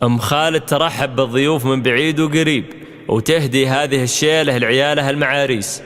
أم خالد ترحب بالضيوف من بعيد وقريب، وتهدي هذه الشيلة لعيالها المعاريس.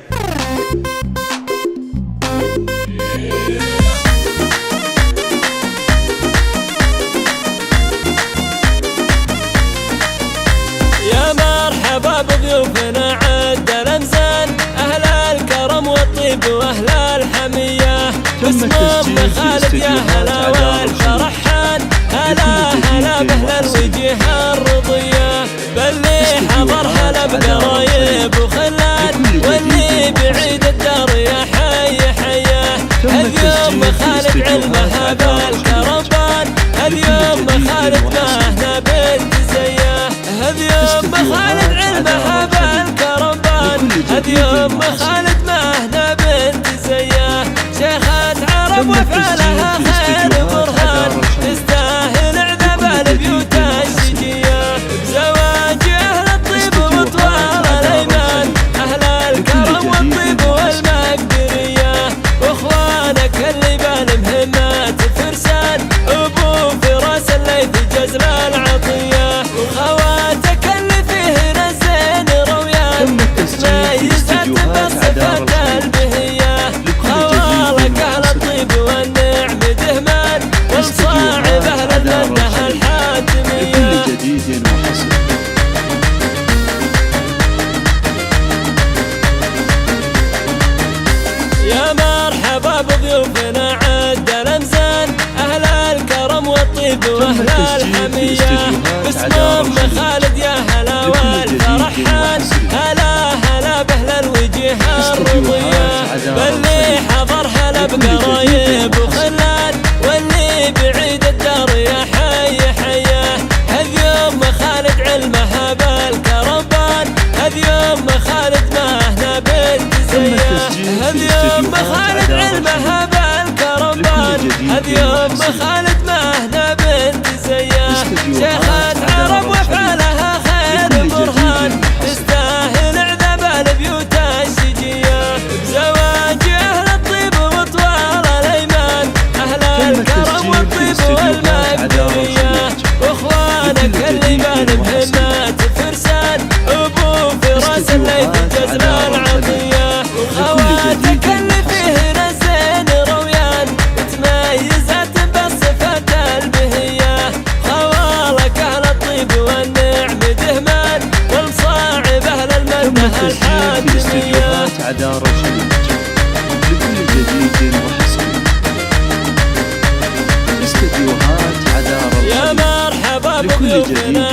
يا مرحبا بضيوفنا عد الأمزان، أهل الكرم والطيب وأهل الحمية، باسمهم خالد يا هلا والفرحان، هلا هلا بأهل الوجيه الرضية، باللي حضر هلا بقرايب وخلان، واللي بعيد الدار يا حي حياه. اليوم خالد علمها بالكربان، اليوم خالد مهنا بنت زياه، اليوم خالد علمها بالكربان، اليوم خالد مهنا بنت زياه. شيخة عرب وفعلها خير برهان، تستاهل عذاب البيوت الشجية، بزواج أهل الطيب وطوال الأيمان، أهل الكرم والطيب والمقدرية، واخوانك اللي بالمهمات فرسان، أبو فراس الليث جزل العطية، وخواتك اللي فيهن الزين رويان، ميزات بالصفات البهية، خوالك أهل الطيب والنعم دهمان، والصاعب أهل المنة الحاتمية. لكل جديد وحصر. يا مرحبا بضيوفنا عد الأمزان، أهل الكرم والطيب وأهل الحمية، باسمهم خالد يا هلا والفرحان، هلا هلا بأهل الوجيه الرضية، باللي حضر هلا بقرايب وخلان، واللي بعيد الدار يا حي حياه. اليوم خالد علمها بالكربان، اليوم خالد مهنا بنت زياه، اليوم خالد علمها بالكربان، اليوم خالد مهنا بنت زياه. شيخة عرب وفعلها خير برهان، تستاهل عذاب البيوت الشجية، بزواج أهل الطيب وطوال الأيمان، أهل الكرم والطيب والمقدرية، واخوانك اللي بالمهمات فرسان، أبو فراس الليث جزل العطية، وخواتك اللي فيهن الزين رويان، متميزات بالصفات البهية، خوالك أهل الطيب والنعم دهمان، والصاعب أهل المنة الحاتمية. عدارة شديد لكل جديد وحصري. استديوهات عدارة يا مرحبا بضيوفنا